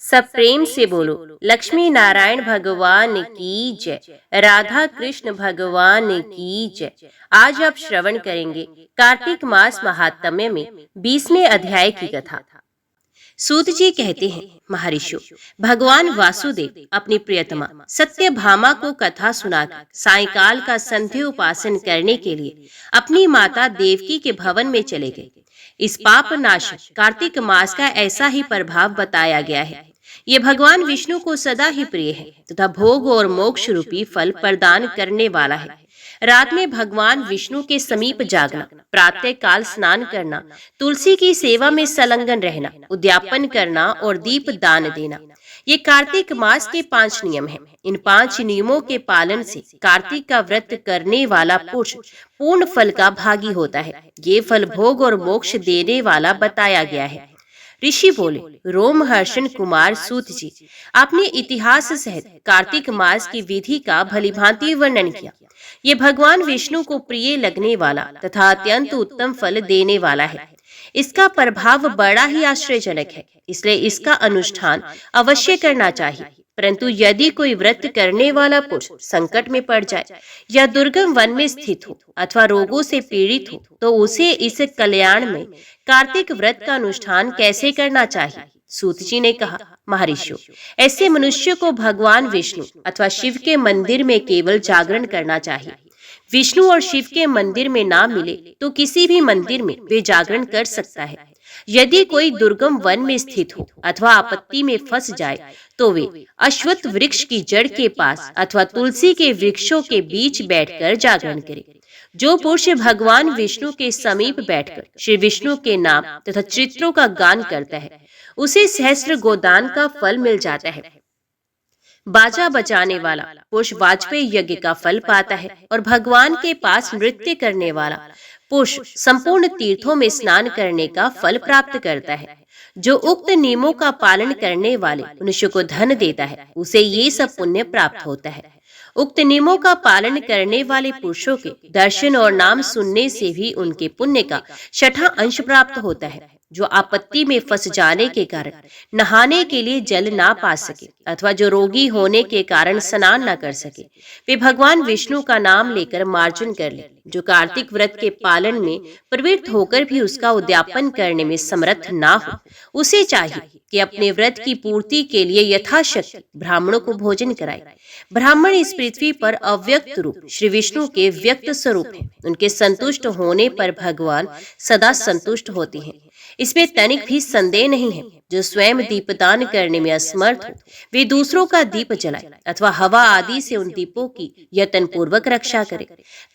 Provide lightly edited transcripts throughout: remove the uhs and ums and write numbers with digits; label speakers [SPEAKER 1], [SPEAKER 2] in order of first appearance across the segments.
[SPEAKER 1] सब प्रेम से बोलो लक्ष्मी नारायण भगवान की जय, राधा कृष्ण भगवान की जय। आज आप श्रवण करेंगे कार्तिक मास महात्म्य में 20वें अध्याय की कथा। सूत जी कहते हैं, महर्षियों, भगवान वासुदेव अपनी प्रियतमा सत्यभामा को कथा सुनाकर सायंकाल का संध्या उपासन करने के लिए अपनी माता देवकी के भवन में चले गए। इस पाप नाशक कार्तिक मास का ऐसा ही प्रभाव बताया गया है। ये भगवान विष्णु को सदा ही प्रिय है तथा भोग और मोक्ष रूपी फल प्रदान करने वाला है। रात में भगवान विष्णु के समीप जागना, प्रातः काल स्नान करना, तुलसी की सेवा में संलग्न रहना, उद्यापन करना और दीप दान देना, ये कार्तिक मास के 5 नियम हैं। इन 5 नियमों के पालन से कार्तिक का व्रत करने वाला पुरुष पूर्ण फल का भागी होता है। ये फल भोग और मोक्ष देने वाला बताया गया है। ऋषि बोले, रोमहर्षण कुमार सूत जी, आपने इतिहास सहित कार्तिक मास की विधि का भलीभांति वर्णन किया। ये भगवान विष्णु को प्रिय लगने वाला तथा अत्यंत उत्तम फल देने वाला है। इसका प्रभाव बड़ा ही आश्चर्यजनक है, इसलिए इसका अनुष्ठान अवश्य करना चाहिए। परंतु यदि कोई व्रत करने वाला पुरुष संकट में पड़ जाए या दुर्गम वन में स्थित हो अथवा रोगों से पीड़ित हो, तो उसे इस कल्याण में कार्तिक व्रत का अनुष्ठान कैसे करना चाहिए? सूत जी ने कहा, महर्षियों, ऐसे मनुष्य को भगवान विष्णु अथवा शिव के मंदिर में केवल जागरण करना चाहिए। विष्णु और शिव के मंदिर में ना मिले तो किसी भी मंदिर में वे जागरण कर सकता है। यदि कोई दुर्गम वन में स्थित हो अथवा आपत्ति में फंस जाए तो वे अश्वत्थ वृक्ष की जड़ के पास अथवा तुलसी के वृक्षों के बीच बैठकर जागरण करे। जो पुरुष भगवान विष्णु के समीप बैठकर श्री विष्णु के नाम तथा चित्रों का गान करता है, उसे सहस्त्र गोदान का फल मिल जाता है। बाजा बजाने वाला पुरुष वाजपेयी यज्ञ का फल पाता है और भगवान के पास नृत्य करने वाला पुरुष संपूर्ण तीर्थों में स्नान करने का फल प्राप्त करता है। जो उक्त नियमों का पालन करने वाले मनुष्य को धन देता है, उसे ये सब पुण्य प्राप्त होता है। उक्त नियमों का पालन करने वाले पुरुषों के दर्शन और नाम सुनने से भी उनके पुण्य का 6वां अंश प्राप्त होता है। जो आपत्ति में फंस जाने के कारण नहाने के लिए जल ना पा सके अथवा जो रोगी होने के कारण स्नान न कर सके, वे भगवान विष्णु का नाम लेकर मार्जन कर ले। जो कार्तिक व्रत के पालन में प्रवृत्त होकर भी उसका उद्यापन करने में समर्थ ना हो, उसे चाहिए कि अपने व्रत की पूर्ति के लिए यथाशक्ति ब्राह्मणों को भोजन कराए। ब्राह्मण इस पृथ्वी पर अव्यक्त रूप श्री विष्णु के व्यक्त स्वरूप हैं। उनके संतुष्ट होने पर भगवान सदा संतुष्ट होते हैं, इसमें तनिक भी संदेह नहीं है। जो स्वयं दीपदान करने में असमर्थ हो, वे दूसरों का दीप जलाए अथवा हवा आदि से उन दीपों की यत्न पूर्वक रक्षा करे।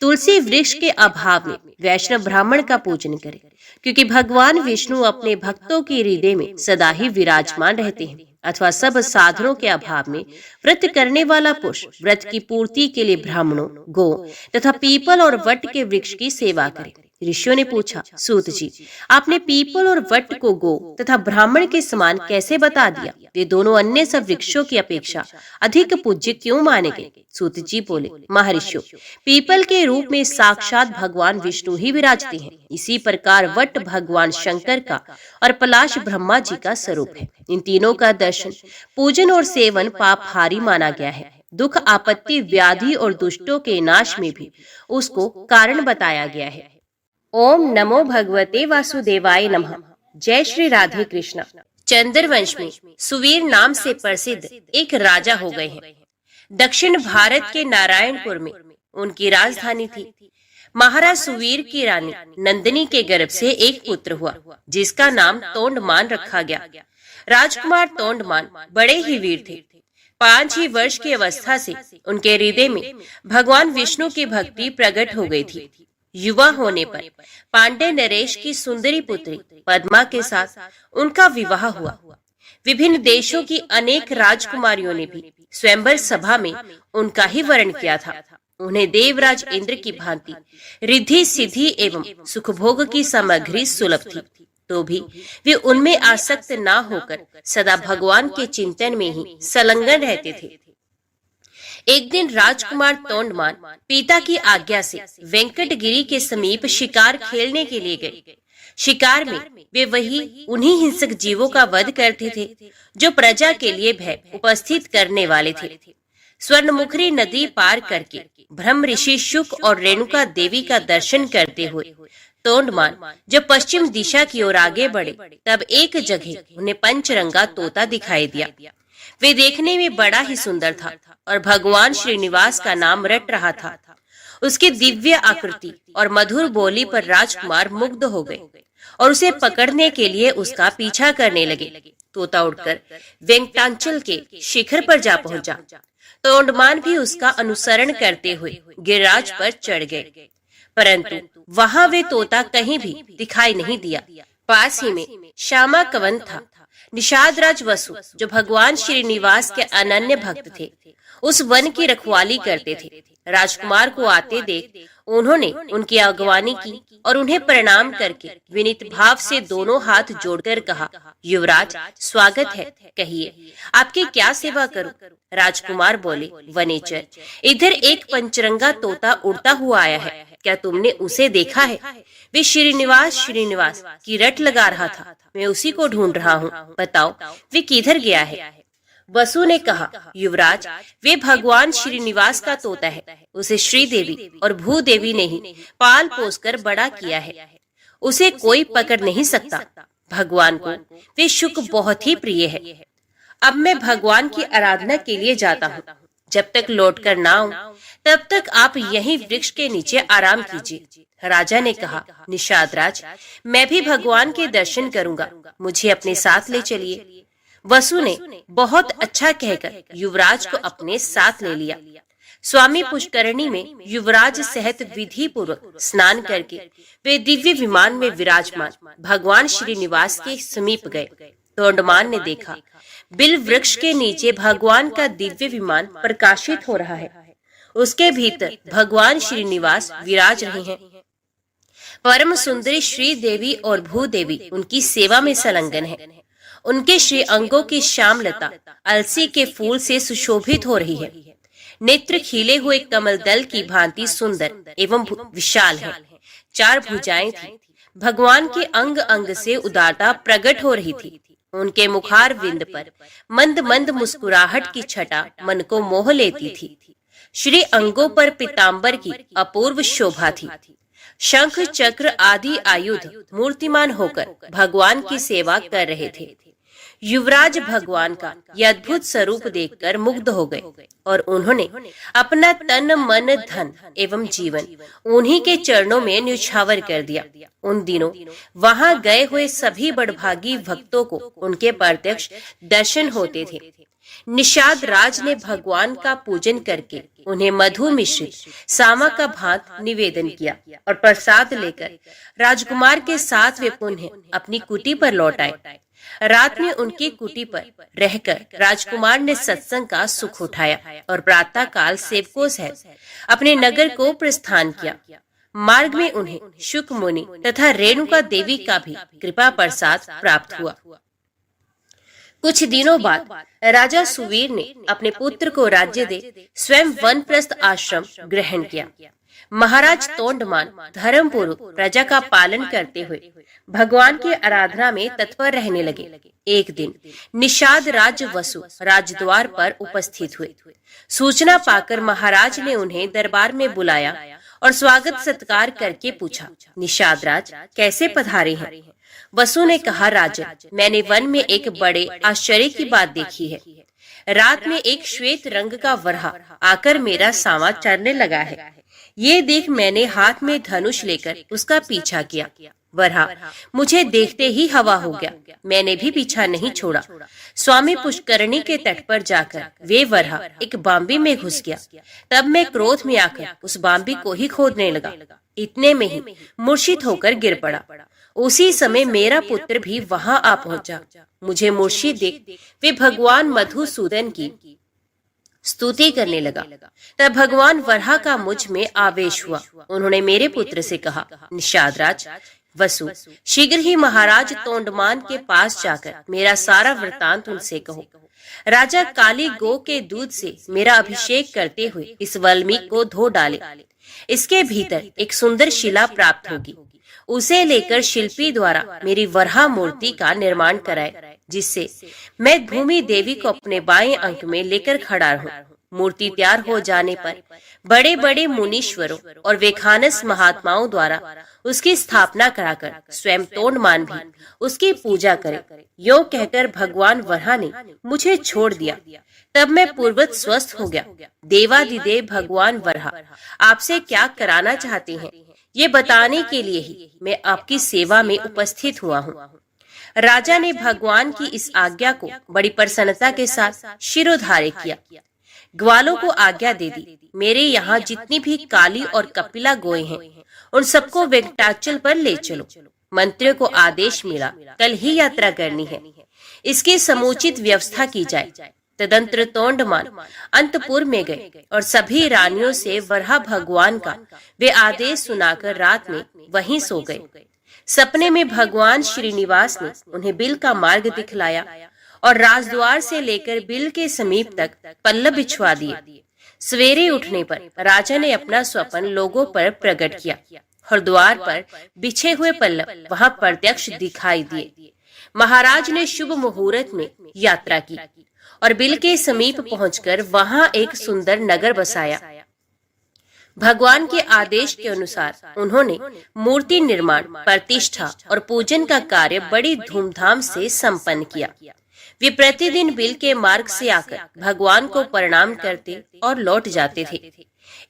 [SPEAKER 1] तुलसी वृक्ष के अभाव में वैष्णव ब्राह्मण का पूजन करे, क्योंकि भगवान विष्णु अपने भक्तों के हृदय में सदा ही विराजमान रहते हैं। अथवा सब साधनों के अभाव में व्रत करने वाला पुरुष व्रत की पूर्ति के लिए ब्राह्मणों, गो तथा पीपल और वट के वृक्ष की सेवा करे। ऋषियों ने पूछा, सूत जी, आपने पीपल और वट को गो तथा ब्राह्मण के समान कैसे बता दिया? वे दोनों अन्य सब वृक्षों की अपेक्षा अधिक पूज्य क्यों माने गए? सूत जी बोले, महर्षियों, पीपल के रूप में साक्षात भगवान विष्णु ही विराजते हैं। इसी प्रकार वट भगवान शंकर का और पलाश ब्रह्मा जी का स्वरूप है। इन तीनों का दर्शन, पूजन और सेवन पापहारी माना गया है। दुख, आपत्ति, व्याधि और दुष्टों के नाश में भी उसको कारण बताया गया है। ओम नमो भगवते वासुदेवाय नमः। जय श्री राधे कृष्ण। चंद्रवंश में सुवीर नाम से प्रसिद्ध एक राजा हो गए हैं। दक्षिण भारत के नारायणपुर में उनकी राजधानी थी। महाराज सुवीर की रानी नंदिनी के गर्भ से एक पुत्र हुआ, जिसका नाम तोंडमान रखा गया। राजकुमार तोंडमान बड़े ही वीर थे। 5 ही वर्ष की अवस्था से उनके हृदय में भगवान विष्णु की भक्ति प्रकट हो गई थी। युवा होने पर पांडे नरेश की सुंदरी पुत्री पद्मा के साथ उनका विवाह हुआ। विभिन्न देशों की अनेक राजकुमारियों ने भी स्वयंवर सभा में उनका ही वरण किया था। उन्हें देवराज इंद्र की भांति रिद्धि सिद्धि एवं सुखभोग की सामग्री सुलभ थी, तो भी वे उनमें आसक्त ना होकर सदा भगवान के चिंतन में ही संलग्न रहते थे। एक दिन राजकुमार तोंडमान पिता की आज्ञा से वेंकटगिरी के समीप शिकार खेलने के लिए गए। शिकार में वे वही उन्हीं हिंसक जीवों का वध करते थे जो प्रजा के लिए भय उपस्थित करने वाले थे। स्वर्णमुखरी नदी पार करके ब्रह्म ऋषि शुक और रेणुका देवी का दर्शन करते हुए तोंडमान जब पश्चिम दिशा की ओर आगे बढ़े, तब एक जगह उन्हें पंचरंगा तोता दिखाई दिया। वे देखने में बड़ा ही सुंदर था और भगवान श्रीनिवास का नाम रट रहा था। उसकी दिव्य आकृति और मधुर बोली पर राजकुमार मुग्ध हो गए और उसे पकड़ने के लिए उसका पीछा करने लगे। तोता उड़कर वेंकटांचल के शिखर पर जा पहुंचा। तोंडमान भी उसका अनुसरण करते हुए गिरिराज पर चढ़ गए, परंतु वहां वे तोता कहीं भी दिखाई नहीं दिया। पास ही में श्यामा कवन था। निषाद राज वसु, जो भगवान श्रीनिवास के अनन्य भक्त थे, उस वन की रखवाली करते थे। राजकुमार को आते देख उन्होंने उनकी अगवानी की और उन्हें प्रणाम करके विनीत भाव से दोनों हाथ जोड़कर कहा, युवराज स्वागत है, कहिए आपकी क्या सेवा करूं? राजकुमार बोले, वनेचर, इधर एक पंचरंगा तोता उड़ता हुआ आया है, क्या तुमने उसे देखा है? वे श्रीनिवास की रट लगा रहा था, मैं उसी को ढूंढ रहा हूँ, बताओ वे किधर गया है? वसु ने कहा, युवराज वे भगवान श्रीनिवास का तोता है, उसे श्रीदेवी और भूदेवी ने ही पाल पोस कर बड़ा किया है, उसे कोई पकड़ नहीं सकता। भगवान को वे शुक बहुत ही प्रिय है। अब मैं भगवान की आराधना के लिए जाता हूँ, जब तक लौट कर ना आऊं तब तक आप यहीं वृक्ष के नीचे आराम कीजिए। राजा ने कहा, निषाद राज, मैं भी भगवान के दर्शन करूंगा, मुझे अपने साथ ले चलिए। वसु ने बहुत अच्छा कहकर युवराज को अपने साथ ले लिया। स्वामी पुष्करणी में युवराज सहित विधि पूर्वक स्नान करके वे दिव्य विमान में विराजमान भगवान श्रीनिवास के समीप गए। तोंडमान ने देखा, बिल वृक्ष के नीचे भगवान का दिव्य विमान प्रकाशित हो रहा है, उसके भीतर भगवान श्रीनिवास विराज रहे हैं। परम सुंदरी श्री देवी और भूदेवी उनकी सेवा में संलग्न है। उनके श्री अंगों की श्यामलता अलसी के फूल से सुशोभित हो रही है। नेत्र खिले हुए कमल दल की भांति सुंदर एवं विशाल है। 4 भुजाएं थी। भगवान के अंग अंग से उदारता प्रकट हो रही थी। उनके मुखार विंद पर मंद मंद मुस्कुराहट की छटा मन को मोह लेती थी। श्री अंगों पर पीतांबर की अपूर्व शोभा थी। शंख चक्र आदि आयुध मूर्तिमान होकर भगवान की सेवा कर रहे थे। युवराज भगवान का यह अद्भुत स्वरूप देखकर मुग्ध हो गए और उन्होंने अपना तन मन धन एवं जीवन उन्हीं के चरणों में न्यौछावर कर दिया। उन दिनों वहां गए हुए सभी बड़भागी भक्तों को उनके प्रत्यक्ष दर्शन होते थे। निषाद राज ने भगवान का पूजन करके उन्हें मधु मिश्रित सामा का भात निवेदन किया और प्रसाद लेकर राजकुमार के साथ वे पुनः अपनी कुटी पर लौट आए। रात में उनकी कुटी पर रहकर राजकुमार ने सत्संग का सुख उठाया और प्रातः काल सेवकों सहित अपने नगर को प्रस्थान किया। मार्ग में उन्हें शुक मुनि तथा रेणुका देवी का भी कृपा प्रसाद प्राप्त हुआ। कुछ दिनों बाद राजा सुवीर ने अपने पुत्र को राज्य दे स्वयं वनप्रस्थ आश्रम ग्रहण किया। महाराज तोंडमान धर्मपूर्वक प्रजा का पालन करते हुए भगवान की आराधना में तत्पर रहने लगे। एक दिन निषाद राज वसु राजद्वार पर उपस्थित हुए। सूचना पाकर महाराज ने उन्हें दरबार में बुलाया और स्वागत सत्कार करके पूछा, निषाद राज कैसे पधारे हैं? वसु ने कहा, राजन, मैंने वन में एक बड़े आश्चर्य की बात देखी है। रात में एक श्वेत रंग का वराह आकर मेरा सामा चरने लगा है। ये देख मैंने हाथ में धनुष लेकर उसका पीछा किया। वराह मुझे देखते ही हवा हो गया। मैंने भी पीछा नहीं छोड़ा। स्वामी पुष्करणी के तट पर जाकर वे वराह एक बांबी में घुस गया। तब मैं क्रोध में आकर उस बांबी को ही खोदने लगा। इतने में ही मूर्छित होकर गिर पड़ा। उसी समय मेरा पुत्र भी वहां आ पहुंचा। मुझे मूर्छित देख वे भगवान मधुसूदन की स्तुति करने लगा। तब भगवान वराह का मुझ में आवेश हुआ। उन्होंने मेरे पुत्र से कहा, निषाद राज वसु, शीघ्र ही महाराज तोंडमान के पास जाकर मेरा सारा वृतांत उनसे कहो। राजा काली गौ के दूध से मेरा अभिषेक करते हुए इस वाल्मीकि को धो डाले। इसके भीतर एक सुंदर शिला प्राप्त होगी। उसे लेकर शिल्पी द्वारा मेरी वराह मूर्ति का निर्माण कराए, जिससे मैं भूमि देवी को अपने बाएं अंक में लेकर खड़ा हूँ। मूर्ति तैयार हो जाने पर बड़े बड़े मुनीश्वरों और वेखानस महात्माओं द्वारा उसकी स्थापना कराकर स्वयं तोंडमान भी उसकी पूजा करे। यो कहकर भगवान वराह ने मुझे छोड़ दिया। तब मैं पूर्वत स्वस्थ हो गया। देवादिदेव भगवान वराह आपसे क्या कराना चाहते हैं, ये बताने के लिए ही मैं आपकी सेवा में उपस्थित हुआ हूँ। राजा ने भगवान की इस आज्ञा को बड़ी प्रसन्नता के साथ शिरोधार्य किया। ग्वालों को आज्ञा दे दी, मेरे यहाँ जितनी भी काली और कपिला गोए हैं उन सबको वेंकटाचल पर ले चलो। मंत्रियों को आदेश मिला, कल ही यात्रा करनी है, इसकी समुचित व्यवस्था की जाए। तदंतर तोंडमान अंतपुर में गए और सभी रानियों से वराह भगवान का वे आदेश सुनाकर रात में वहीं सो गए। सपने में भगवान श्रीनिवास ने उन्हें बिल का मार्ग दिखलाया और राजद्वार से लेकर बिल के समीप तक पल्लव बिछवा दिए। सवेरे उठने पर राजा ने अपना स्वप्न लोगों पर प्रकट किया और द्वार पर बिछे हुए पल्लव वहां प्रत्यक्ष दिखाई दिए। महाराज ने शुभ मुहूर्त में यात्रा की और बिल के समीप पहुंचकर वहां एक सुंदर नगर बसाया। भगवान के आदेश के अनुसार उन्होंने मूर्ति निर्माण, प्रतिष्ठा और पूजन का कार्य बड़ी धूमधाम से संपन्न किया। वे प्रतिदिन बिल के मार्ग से आकर भगवान को प्रणाम करते और लौट जाते थे।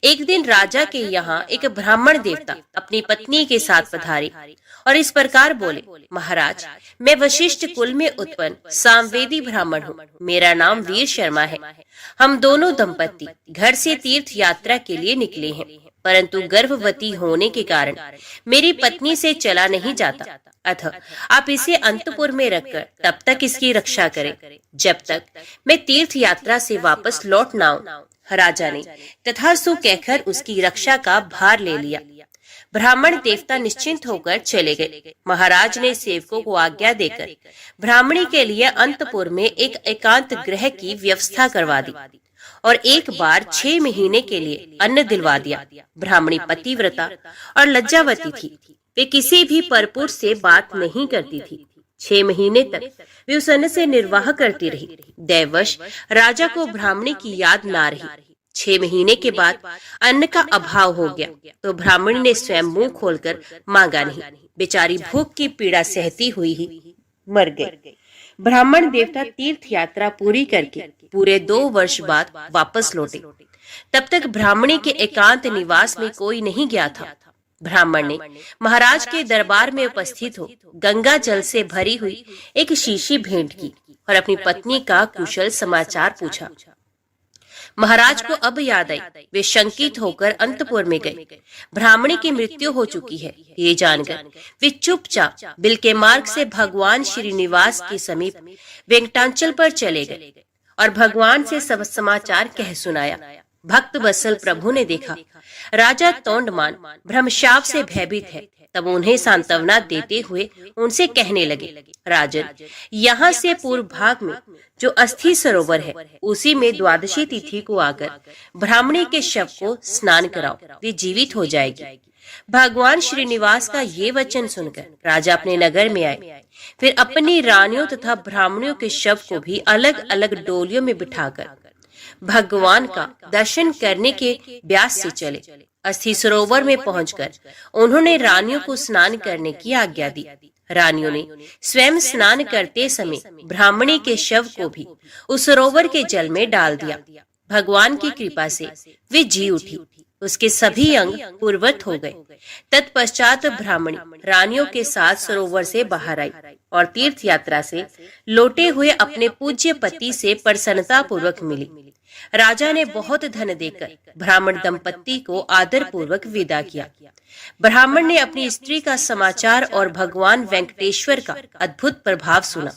[SPEAKER 1] एक दिन राजा के यहाँ एक ब्राह्मण देवता अपनी पत्नी के साथ पधारे और इस प्रकार बोले, महाराज, मैं वशिष्ठ कुल में उत्पन्न सामवेदी ब्राह्मण हूँ। मेरा नाम वीर शर्मा है। हम दोनों दंपत्ति घर से तीर्थ यात्रा के लिए निकले हैं, परंतु गर्भवती होने के कारण मेरी पत्नी से चला नहीं जाता। अतः आप इसे अंतपुर में रखकर तब तक इसकी रक्षा करें जब तक मैं तीर्थ यात्रा से वापस लौट न आऊं। राजा ने तथास्तु कहकर उसकी रक्षा का भार ले लिया। ब्राह्मण देवता निश्चिंत होकर चले गए। महाराज ने सेवकों को आज्ञा देकर ब्राह्मणी के लिए अंतपुर में एक एकांत गृह की व्यवस्था करवा दी और एक बार 6 महीने के लिए अन्न दिलवा दिया। ब्राह्मणी पतिव्रता और लज्जावती थी। वे किसी भी परपुरुष से बात नहीं करती थी। 6 महीने तक वे उस अन्न से निर्वाह करती रही। दैवश राजा को ब्राह्मणी की याद ना रही। 6 महीने के बाद अन्न का अभाव हो गया तो ब्राह्मणी ने स्वयं मुंह खोलकर मांगा नहीं। बेचारी भूख की पीड़ा सहती हुई ही मर गई। ब्राह्मण देवता तीर्थ यात्रा पूरी करके पूरे 2 वर्ष बाद वापस लौटे। तब तक ब्राह्मणी के एकांत निवास में कोई नहीं गया था। ब्राह्मण ने महाराज के दरबार में उपस्थित हो गंगा जल से भरी हुई एक शीशी भेंट की और अपनी पत्नी का कुशल समाचार पूछा। महाराज को अब याद आई। वे शंकित होकर अंतपुर में गए। ब्राह्मणी की मृत्यु हो चुकी है ये जानकर वे चुपचाप बिल के मार्ग से भगवान श्रीनिवास के समीप वेंकटाचल पर चले गए और भगवान से सब समाचार कह सुनाया। भक्त वत्सल प्रभु ने देखा राजा तोंडमान भ्रमशाप से भयभीत है। तब उन्हें सांत्वना देते हुए उनसे कहने लगे, राजन, यहाँ से पूर्व भाग में जो अस्थि सरोवर है उसी में द्वादशी तिथि को आकर ब्राह्मणी के शव को स्नान कराओ, वे जीवित हो जाएगी। भगवान श्रीनिवास का ये वचन सुनकर राजा अपने नगर में आए। फिर अपनी रानियों तथा ब्राह्मणियों के शव को भी अलग अलग डोलियों में बिठाकर भगवान का दर्शन करने के ब्यास से चले। अस्थि सरोवर में पहुंचकर उन्होंने रानियों को स्नान करने की आज्ञा दी। रानियों ने स्वयं स्नान करते समय ब्राह्मणी के शव को भी उस सरोवर के जल में डाल दिया। भगवान की कृपा से वे जी उठी। उसके सभी अंग पूर्वत हो गए। तत्पश्चात ब्राह्मणी रानियों के साथ सरोवर से बाहर आई और तीर्थ यात्रा से लौटे हुए अपने पूज्य पति से प्रसन्नता पूर्वक मिली। राजा ने बहुत धन देकर ब्राह्मण दंपत्ति को आदर पूर्वक विदा किया। ब्राह्मण ने अपनी स्त्री का समाचार और भगवान वेंकटेश्वर का अद्भुत प्रभाव सुना।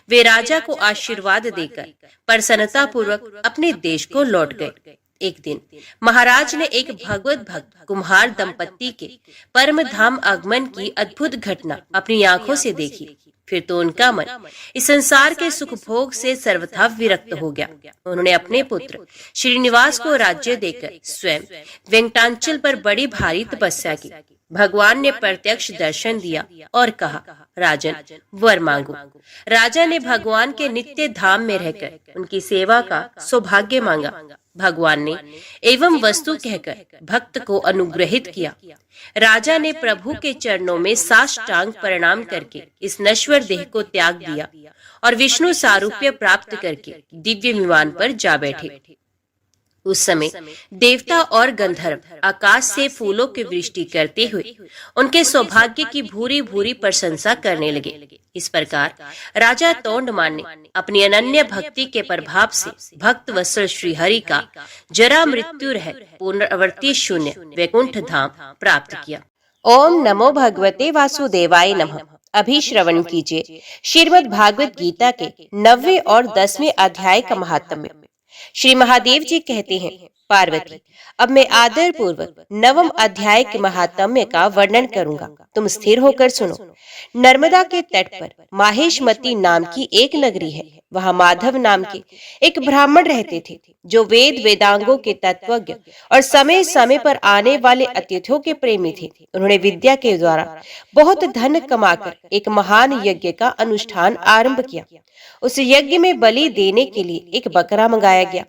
[SPEAKER 1] वे राजा को आशीर्वाद देकर प्रसन्नता पूर्वक अपने देश को लौट गए। एक दिन महाराज ने एक भगवत भक्त कुम्हार दंपत्ति के परम धाम आगमन की अद्भुत घटना अपनी आंखों से देखी। फिर तो उनका मन इस संसार के सुख भोग से सर्वथा विरक्त हो गया। उन्होंने अपने पुत्र श्रीनिवास को राज्य देकर स्वयं वेंकटाचल पर बड़ी भारी तपस्या की। भगवान ने प्रत्यक्ष दर्शन दिया और कहा, राजन, वर मांगो। राजा ने भगवान के नित्य धाम में रहकर उनकी सेवा का सौभाग्य मांगा। भगवान ने एवं वस्तु कहकर भक्त को अनुग्रहित किया। राजा ने प्रभु के चरणों में साष्टांग प्रणाम करके इस नश्वर देह को त्याग दिया और विष्णु सारूप्य प्राप्त करके दिव्य विमान पर जा बैठे। उस समय देवता और गंधर्व आकाश से फूलों की वृष्टि करते हुए उनके सौभाग्य की भूरी भूरी प्रशंसा करने लगे। इस प्रकार राजा तोंडमान ने अपनी अनन्य भक्ति के प्रभाव से भक्त वत्सल श्री हरि का जरा मृत्यु रहित पुनरावृत्ति शून्य वैकुंठ धाम प्राप्त किया। ओम नमो भगवते वासुदेवाय नमः। अभी श्रवण कीजिए श्रीमद् भागवत गीता के 9वें और 10वें अध्याय का महात्म्य। श्री महादेव जी कहते हैं, पार्वती, अब मैं आदर पूर्वक 9वें अध्याय के महात्म्य का वर्णन करूंगा। तुम स्थिर होकर सुनो। नर्मदा के तट पर माहेशमती नाम की एक नगरी है। वहां माधव नाम के एक ब्राह्मण रहते थे, जो वेद वेदांगों के तत्वज्ञ और समय समय पर आने वाले अतिथियों के प्रेमी थे। उन्होंने विद्या के द्वारा बहुत धन कमाकर एक महान यज्ञ का अनुष्ठान आरंभ किया। उस यज्ञ में बलि देने के लिए एक बकरा मंगाया गया।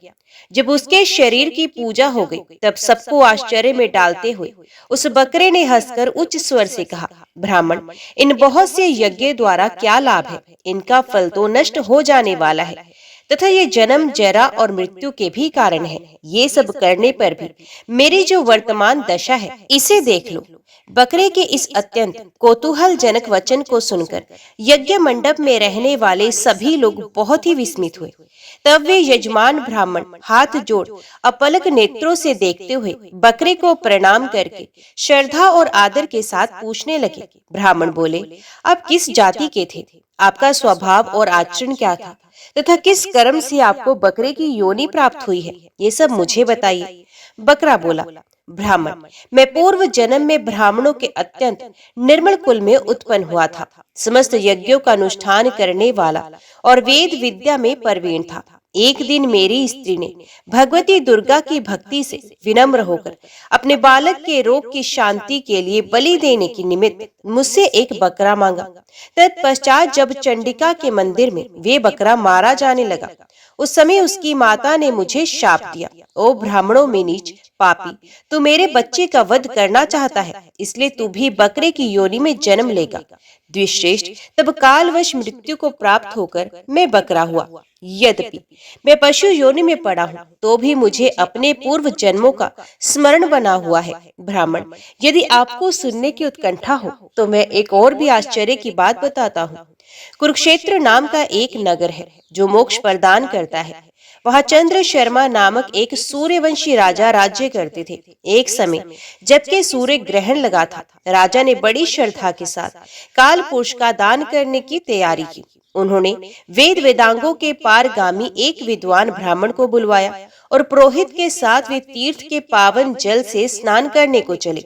[SPEAKER 1] जब उसके शरीर की पूजा हो गई, तब सबको आश्चर्य में डालते हुए उस बकरे ने हंसकर उच्च स्वर से कहा, ब्राह्मण, इन बहुत से यज्ञ द्वारा क्या लाभ है? इनका फल तो नष्ट हो जाने वाला है तथा ये जन्म, जरा और मृत्यु के भी कारण है। ये सब करने पर भी मेरी जो वर्तमान दशा है, इसे देख लो। बकरे के इस अत्यंत कौतूहलजनक वचन को सुनकर यज्ञ मंडप में रहने वाले सभी लोग बहुत ही विस्मित हुए। तब वे यजमान ब्राह्मण हाथ जोड़ अपलक नेत्रों से देखते हुए बकरे को प्रणाम करके श्रद्धा और आदर के साथ पूछने लगे। ब्राह्मण बोले, आप किस जाति के थे? आपका स्वभाव और आचरण क्या था तथा किस कर्म से आपको बकरे की योनि प्राप्त हुई है? ये सब मुझे बताइए। बकरा बोला, ब्राह्मण, मैं पूर्व जन्म में ब्राह्मणों के अत्यंत निर्मल कुल में उत्पन्न हुआ था। समस्त यज्ञों का अनुष्ठान करने वाला और वेद विद्या में प्रवीण था। एक दिन मेरी स्त्री ने भगवती दुर्गा की भक्ति से विनम्र होकर अपने बालक के रोग की शांति के लिए बलि देने की निमित्त मुझसे एक बकरा मांगा। तत्पश्चात जब चंडिका के मंदिर में वे बकरा मारा जाने लगा, उस समय उसकी माता ने मुझे शाप दिया, ओ ब्राह्मणों में नीच पापी, तू मेरे बच्चे का वध करना चाहता है, इसलिए तू भी बकरे की योनि में जन्म लेगा। द्विश्रेष्ठ, तब कालवश मृत्यु को प्राप्त होकर मैं बकरा हुआ। यद्यपि मैं पशु योनि में पड़ा हूँ, तो भी मुझे अपने पूर्व जन्मों का स्मरण बना हुआ है। ब्राह्मण, यदि आपको सुनने की उत्कंठा हो तो मैं एक और भी आश्चर्य की बात बताता हूँ। कुरुक्षेत्र नाम का एक नगर है जो मोक्ष प्रदान करता है। वहाँ चंद्र शर्मा नामक एक सूर्यवंशी राजा राज्य करते थे। एक समय जबकि सूर्य ग्रहण लगा था, राजा ने बड़ी श्रद्धा के साथ काल पुरुष का दान करने की तैयारी की। उन्होंने वेद वेदांगों के पारगामी एक विद्वान ब्राह्मण को बुलवाया और पुरोहित के साथ वे तीर्थ के पावन जल से स्नान करने को चले।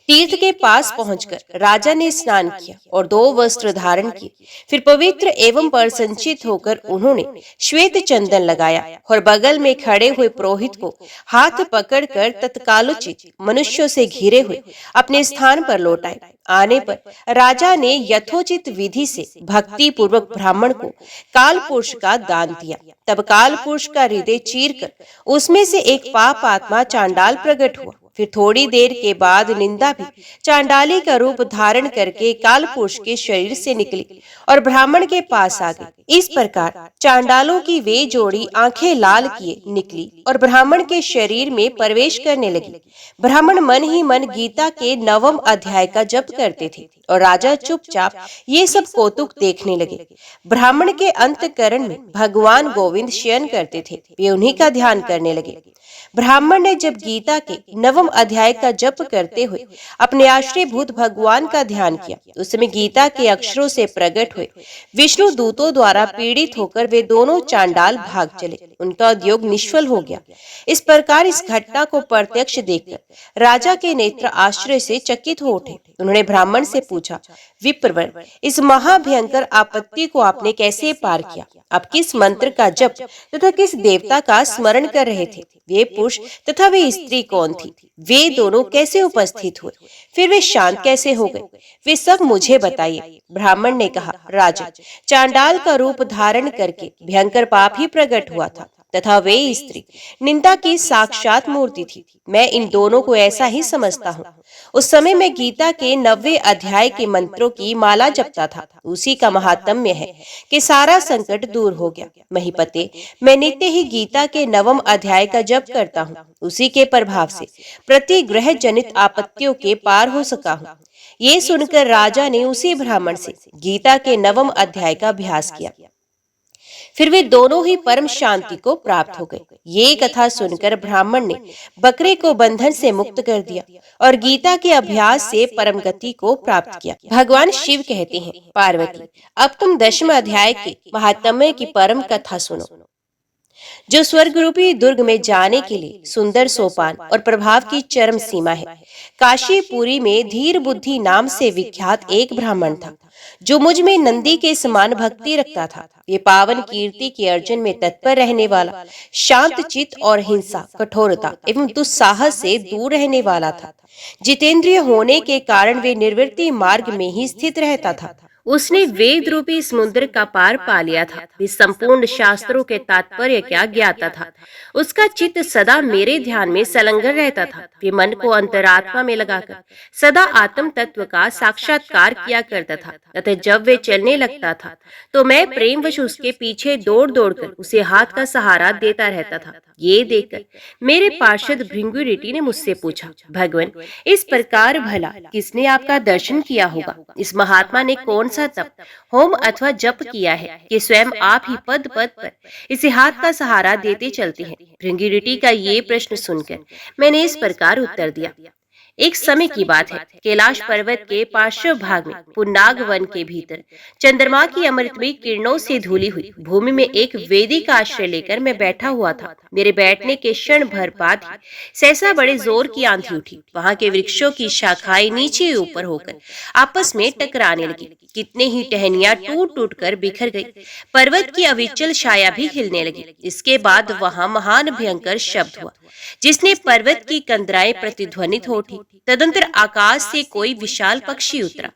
[SPEAKER 1] तीर्थ के पास पहुंचकर राजा ने स्नान किया और 2 वस्त्र धारण किए। फिर पवित्र एवं प्रसन्नचित होकर उन्होंने श्वेत चंदन लगाया और बगल में खड़े हुए पुरोहित को हाथ पकड़कर तत्कालोचित मनुष्यों से घिरे हुए अपने स्थान पर लौटाए। आने पर राजा ने यथोचित विधि से भक्ति पूर्वक ब्राह्मण को काल पुरुष का दान दिया। तब काल पुरुष का हृदय चीरकर उसमें से एक पाप आत्मा चांडाल प्रकट हुआ। फिर थोड़ी देर के बाद निंदा भी चांडाली का रूप धारण करके काल पुरुष के शरीर से निकली और ब्राह्मण के पास आ गई। इस प्रकार चांडालों की वे जोड़ी आंखें लाल किए निकली और ब्राह्मण के शरीर में प्रवेश करने लगी। ब्राह्मण मन ही मन गीता के 9वें अध्याय का जप करते थे और राजा चुपचाप ये सब कौतुक देखने लगे। ब्राह्मण के अंतःकरण में भगवान गोविंद शयन करते थे, वे उन्हीं का ध्यान करने लगे। ब्राह्मण ने जब गीता के 9वें अध्याय का जप करते हुए अपने आश्रयभूत भगवान का ध्यान किया, उस समय गीता के अक्षरों से प्रकट हुए विष्णु दूतों द्वारा पीड़ित होकर वे दोनों चांडाल भाग चले। उनका उद्योग निष्फल हो गया। इस प्रकार इस घटना को प्रत्यक्ष देखकर राजा के नेत्र आश्चर्य से चकित हो उठे। उन्होंने ब्राह्मण से पूछा, विप्रवर, इस महाभयंकर आपत्ति को आपने कैसे पार किया? आप किस मंत्र का जप तथा किस देवता का स्मरण कर रहे थे? वे पुरुष तथा वे स्त्री कौन थी? वे दोनों कैसे उपस्थित हुए? फिर वे शांत कैसे हो गए? वे सब मुझे बताइए। ब्राह्मण ने कहा, राजन, चांडाल का रूप धारण करके भयंकर पाप ही प्रकट हुआ था तथा वे स्त्री निंदा की साक्षात मूर्ति थी। मैं इन दोनों को ऐसा ही समझता हूँ। उस समय मैं गीता के 90वें अध्याय के मंत्रों की माला जपता था। उसी का महात्म्य है कि सारा संकट दूर हो गया। महीपते, मैं नित्य ही गीता के 9वें अध्याय का जप करता हूँ। उसी के प्रभाव से प्रतिग्रह जनित आपत्तियों के पार हो सका हूँ। ये सुनकर राजा ने उसी ब्राह्मण से गीता के 9वें अध्याय का अभ्यास किया। फिर वे दोनों ही परम शांति को प्राप्त हो गए। ये कथा सुनकर ब्राह्मण ने बकरे को बंधन से मुक्त कर दिया और गीता के अभ्यास से परम गति को प्राप्त किया। भगवान शिव कहते हैं, पार्वती, अब तुम 10वें अध्याय के महात्म्य की परम कथा सुनो, जो स्वर्ग रूपी दुर्ग में जाने के लिए सुंदर सोपान और प्रभाव की चरम सीमा है। काशीपुरी में धीर बुद्धि नाम से विख्यात एक ब्राह्मण था, जो मुझ में नंदी के समान भक्ति रखता था। ये पावन कीर्ति के अर्जन में तत्पर रहने वाला, शांत चित्त और हिंसा, कठोरता एवं दुस्साहस से दूर रहने वाला था। जितेंद्रिय होने के कारण वे निर्वृत्ति मार्ग में ही स्थित रहता था। उसने वेद रूपी समुद्र का पार पा लिया था। वे संपूर्ण शास्त्रों के तात्पर्य क्या ज्ञाता था। उसका चित्त सदा मेरे ध्यान में संलग्न रहता था। वे मन को अंतरात्मा में लगाकर सदा आत्म तत्व का साक्षात्कार किया करता था। तथा जब वे चलने लगता था तो मैं प्रेमवश उसके पीछे दौड़ दौड़कर उसे हाथ का सहारा देता रहता था। ये देखकर मेरे पार्षद भृंगुरिटी ने मुझसे पूछा, भगवान, इस प्रकार भला किसने आपका दर्शन किया होगा? इस महात्मा ने कौन सा तप, होम अथवा जप किया है कि स्वयं आप ही पद पद पर इसे हाथ का सहारा देते चलते हैं? भृंगुरिटी का ये प्रश्न सुनकर मैंने इस प्रकार उत्तर दिया। एक समय की बात है, कैलाश पर्वत के पार्श्व भाग में पुन्नाग वन के भीतर चंद्रमा की अमृतमयी किरणों से धुली हुई भूमि में एक वेदी का आश्रय लेकर मैं बैठा हुआ था। मेरे बैठने के क्षण भर बाद ही सहसा बड़े जोर की आंधी उठी। वहां के वृक्षों की शाखाएं नीचे ऊपर होकर आपस में टकराने लगी। कितने ही टहनियां टूट टूट कर बिखर गई। पर्वत की अविचल छाया भी हिलने लगी। इसके बाद वहां महान भयंकर शब्द हुआ, जिसने पर्वत की कंदराएं प्रतिध्वनित हो उठी। तदंतर आकाश से कोई विशाल पक्षी उतरा,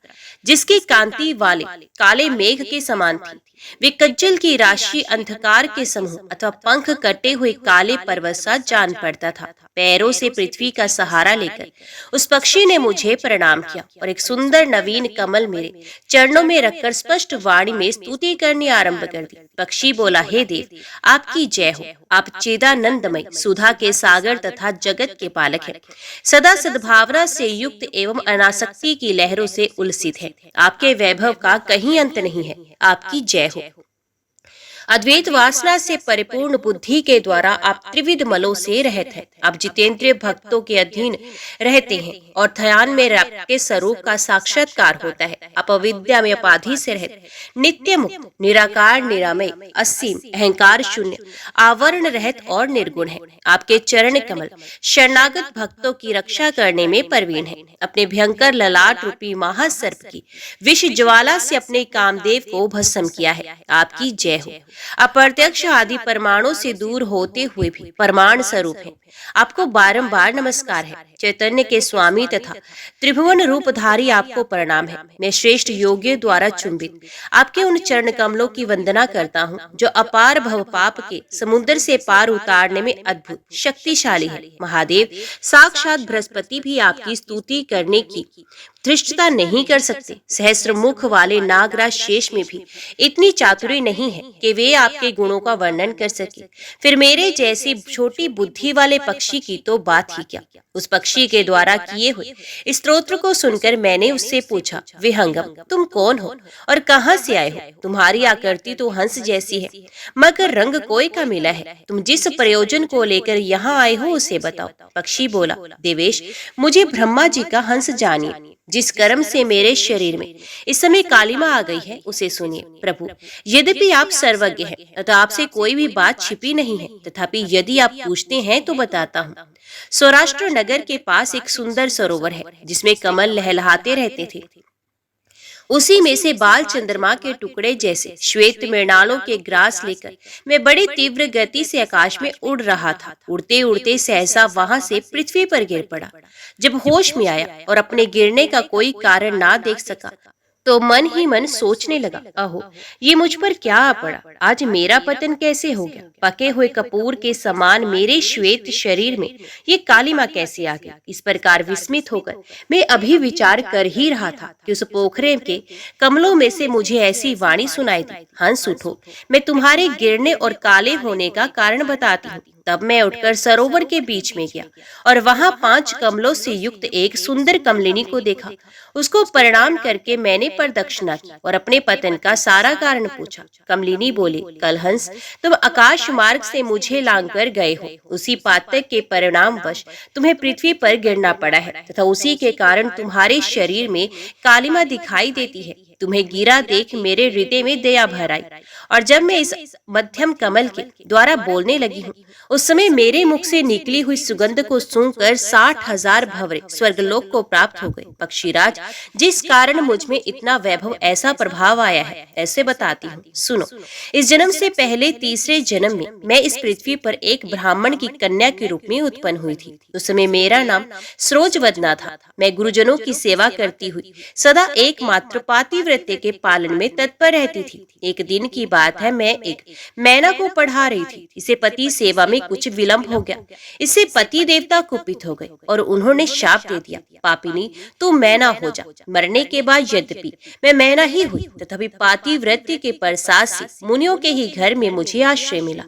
[SPEAKER 1] जिसकी कांति वाले काले मेघ के समान थी। वे कज्जल की राशि, अंधकार के समूह अथवा पंख कटे हुए काले पर्वत सा जान पड़ता था। पैरों से पृथ्वी का सहारा लेकर उस पक्षी ने मुझे प्रणाम किया और एक सुंदर नवीन कमल मेरे चरणों में रखकर स्पष्ट वाणी में स्तुति करनी आरंभ कर दी। पक्षी बोला, हे देव, आपकी जय हो। आप चेदानंदमय, सुधा के सागर तथा जगत के पालक हैं। सदा सद्भावना से युक्त एवं अनासक्ति की लहरों से उल्सित है। आपके वैभव का कहीं अंत नहीं है। आपकी जय हो। अद्वैत वासना से परिपूर्ण बुद्धि के द्वारा आप त्रिविध मलों से रहित हैं। आप जितेंद्रिय भक्तों के अधीन रहते हैं और ध्यान में आपके स्वरूप का साक्षात्कार होता है। आप अविद्या में उपाधि से रहित, नित्य मुक्त, निराकार, निरामय, असीम, अहंकार शून्य, आवरण रहित और निर्गुण है। आपके चरण कमल शरणागत भक्तों की रक्षा करने में प्रवीण है। अपने भयंकर ललाट रूपी महासर्प की विष ज्वाला से अपने कामदेव को भस्म किया है। आपकी जय हो। अप्रत्यक्ष आदि परमाणु से दूर होते हुए भी परमाण स्वरूप है। आपको बारंबार नमस्कार है। चैतन्य के स्वामी तथा त्रिभुवन रूपधारी आपको प्रणाम है। मैं श्रेष्ठ योगियों द्वारा चुंबित आपके उन चरण कमलों की वंदना करता हूँ, जो अपार भव पाप के समुद्र से पार उतारने में अद्भुत शक्तिशाली है। महादेव, साक्षात बृहस्पति भी आपकी स्तुति करने की धृष्टता नहीं कर सकते। सहस्त्र मुख वाले नागराज शेष में भी इतनी चातुरी नहीं है कि वे आपके गुणों का वर्णन कर सके। फिर मेरे जैसी छोटी बुद्धि वाले पक्षी की तो बात ही क्या। उस पक्षी के द्वारा किए हुए स्तोत्र को सुनकर मैंने उससे पूछा, विहंगम, तुम कौन हो और कहां से आए हो? तुम्हारी आकृति तो हंस जैसी है, मगर रंग कोई का मिला है। तुम जिस प्रयोजन को लेकर यहाँ आए हो उसे बताओ। पक्षी बोला, देवेश, मुझे ब्रह्मा जी का हंस जानिए। जिस कर्म से मेरे शरीर में इस समय कालिमा आ गई है उसे सुनिए। प्रभु, यद्यपि आप सर्वज्ञ हैं तथा आपसे कोई भी बात छिपी नहीं है, तथापि यदि आप पूछते हैं तो बताता हूँ। सौराष्ट्र नगर के पास एक सुंदर सरोवर है, जिसमें कमल लहलहाते रहते थे। उसी में से बाल चंद्रमा के टुकड़े जैसे श्वेत मृणालों के ग्रास लेकर मैं बड़ी तीव्र गति से आकाश में उड़ रहा था। उड़ते उड़ते सहसा वहां से पृथ्वी पर गिर पड़ा। जब होश में आया और अपने गिरने का कोई कारण ना देख सका तो मन ही मन सोचने लगा, अहो ये मुझ पर क्या आ पड़ा, आज मेरा पतन कैसे हो गया। पके हुए कपूर के समान मेरे श्वेत शरीर में ये कालिमा कैसे आ गई। इस प्रकार विस्मित होकर मैं अभी विचार कर ही रहा था कि उस पोखरे के कमलों में से मुझे ऐसी वाणी सुनाई दी, हंस उठो, मैं तुम्हारे गिरने और काले होने का कारण बताती हूँ। तब मैं उठकर सरोवर के बीच में गया और वहां 5 कमलों से युक्त एक सुंदर कमलिनी को देखा। उसको प्रणाम करके मैंने प्रदक्षिणा की और अपने पतन का सारा कारण पूछा। कमलिनी बोली, कलहंस, तुम आकाश मार्ग से मुझे लांग कर गए हो। उसी पातक के परिणामवश तुम्हें पृथ्वी पर गिरना पड़ा है तथा उसी के कारण तुम्हारे शरीर में कालिमा दिखाई देती है। तुम्हें गिरा देख मेरे हृदय में दया भर आई और जब मैं इस मध्यम कमल के द्वारा बोलने लगी हूँ उस समय मेरे मुख से निकली हुई सुगंध को सूंघकर 60,000 भंवरे स्वर्गलोक को प्राप्त हो गए। पक्षीराज, जिस कारण मुझ में इतना वैभव ऐसा प्रभाव आया है ऐसे बताती हूँ, सुनो। इस जन्म से पहले तीसरे जन्म में मैं इस पृथ्वी पर एक ब्राह्मण की कन्या के रूप में उत्पन्न हुई थी। उस समय मेरा नाम सरोजवदना था। मैं गुरुजनों की सेवा करती हुई सदा एकमात्र पातिव्रत्य के पालन में तत्पर रहती थी। एक दिन की बात है, मैं एक मैना को पढ़ा रही थी। इसे पति सेवा में कुछ विलंब हो गया। इससे पति देवता कुपित हो गए और उन्होंने शाप दे दिया, पापिनी तू मैना हो जा। मरने के बाद यद्यपि मैं मैना ही हुई तथापि पातिव्रत्य के प्रसाद से मुनियों के ही घर में मुझे आश्रय मिला।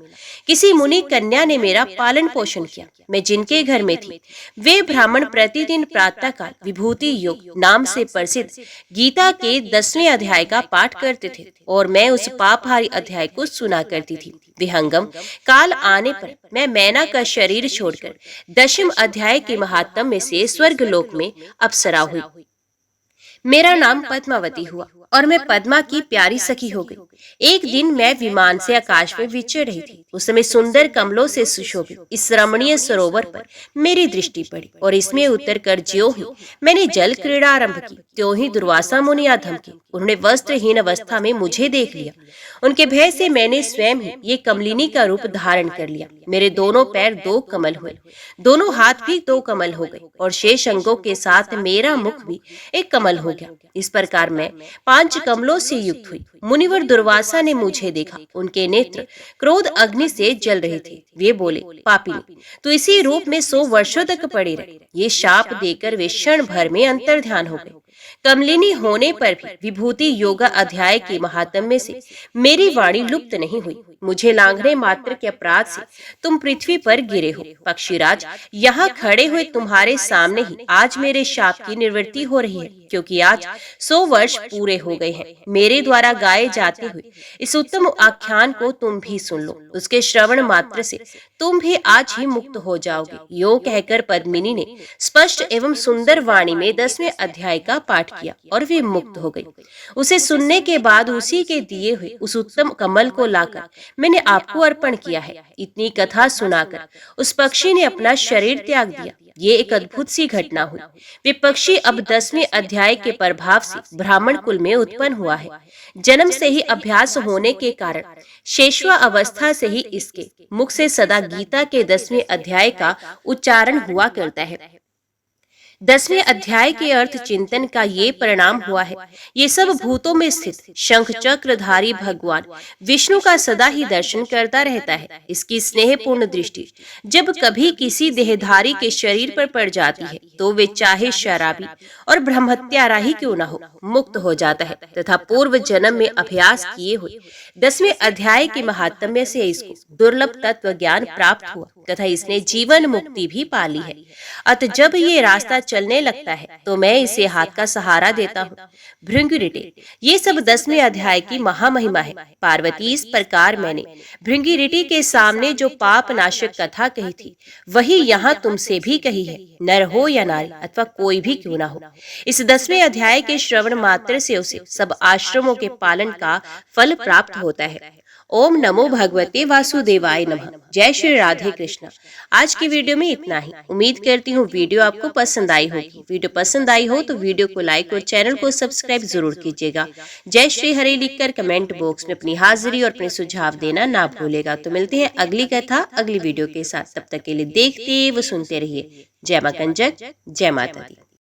[SPEAKER 1] किसी मुनि कन्या ने मेरा पालन पोषण किया। मैं जिनके घर में थी वे ब्राह्मण प्रतिदिन प्रातः काल विभूति योग नाम से प्रसिद्ध गीता के 10वें अध्याय का पाठ करते थे और मैं उस पापहारी अध्याय को सुना करती थी। विहंगम काल आने पर मैं मैना का शरीर छोड़कर 10वें अध्याय के महात्म में से स्वर्गलोक में अप्सरा हुई। मेरा नाम पद्मावती हुआ और मैं पद्मा की प्यारी सखी हो गई। एक दिन मैं विमान से आकाश में विचर रही थी। उस समय सुंदर कमलों से सुशोभित इस रमणीय सरोवर पर मेरी दृष्टि पड़ी और इसमें उतर कर ज्यों ही मैंने जल क्रीड़ा आरंभ की त्यों ही दुर्वासा मुनि आ धमके। उन्होंने वस्त्रहीन अवस्था में मुझे देख लिया। उनके भय से मैंने स्वयं ही ये कमलिनी का रूप धारण कर लिया। मेरे दोनों पैर 2 कमल हुए, दोनों हाथ भी 2 कमल हो गए और शेष अंगों के साथ मेरा मुख भी एक कमल हो गया। इस प्रकार मैं 5 कमलों से युक्त हुई। मुनिवर दुर्वासा ने मुझे देखा। उनके नेत्र क्रोध अग्नि से जल रहे थे। वे बोले, पापिनी तो इसी रूप में 100 वर्षों तक पड़ी रहे। ये शाप देकर वे क्षण भर में अंतर्ध्यान हो गए। कमलिनी होने पर भी विभूति योगा अध्याय के महात्म्य से मेरी वाणी लुप्त नहीं हुई। मुझे लांघने मात्र के अपराध से तुम पृथ्वी पर गिरे हो। पक्षीराज, यहाँ खड़े हुए तुम्हारे सामने ही आज मेरे शाप की निवृत्ति हो रही है, क्योंकि आज 100 वर्ष पूरे हो गए हैं। मेरे द्वारा गाए जाते हुए इस उत्तम आख्यान को तुम भी सुन लो। उसके श्रवण मात्र से तुम भी आज ही मुक्त हो जाओगे। यो कहकर पद्मिनी ने स्पष्ट एवं सुंदर वाणी में 10वें अध्याय का पाठ किया और वे मुक्त हो गई। उसे सुनने के बाद उसी के दिए हुए उस उत्तम कमल को लाकर मैंने आपको अर्पण किया है। इतनी कथा सुनाकर उस पक्षी ने अपना शरीर त्याग दिया। ये एक अद्भुत सी घटना हुई। वे पक्षी अब 10वें अध्याय के प्रभाव से ब्राह्मण कुल में उत्पन्न हुआ है। जन्म से ही अभ्यास होने के कारण शेषवा अवस्था से ही इसके मुख से सदा गीता के 10वें अध्याय का उच्चारण हुआ करता है। 10वें अध्याय के अर्थ चिंतन का ये परिणाम हुआ है। ये सब भूतों में स्थित शंख चक्रधारी भगवान विष्णु का सदा ही दर्शन करता रहता है। इसकी स्नेहपूर्ण दृष्टि जब कभी किसी देहधारी के शरीर पर पड़ जाती है तो वे चाहे शराबी और ब्रह्मत्यारा ही क्यों न हो, मुक्त हो जाता है तथा पूर्व जन्म में अभ्यास किए हुए 10वें अध्याय के महात्म्य से इसको दुर्लभ तत्व ज्ञान प्राप्त हुआ तथा इसने जीवन मुक्ति भी पाली है। अतः जब ये रास्ता चलने लगता है तो मैं इसे हाथ का सहारा देता हूँ। भृंगिरिटे, ये सब 10वें अध्याय की महामहिमा है। पार्वती, इस प्रकार मैंने भृंगिरिटी के सामने जो पाप नाशक कथा कही थी वही यहाँ तुमसे भी कही है। नर हो या नारी अथवा कोई भी क्यों ना हो, इस 10वें अध्याय के श्रवण मात्र से उसे सब आश्रमों के पालन का फल प्राप्त होता है ओम नमो भगवते वासुदेवाय नमः। जय श्री राधे कृष्ण। आज की वीडियो में इतना ही। उम्मीद करती हूँ वीडियो आपको पसंद आई होगी। वीडियो पसंद आई हो तो वीडियो को लाइक और चैनल को सब्सक्राइब जरूर कीजिएगा। जय श्री हरि लिखकर कमेंट बॉक्स में अपनी हाजिरी और अपने सुझाव देना ना भूलेगा। तो मिलते हैं अगली कथा अगली वीडियो के साथ। तब तक के लिए देखते व सुनते रहिए। जय मां कंजक, जय माता दी।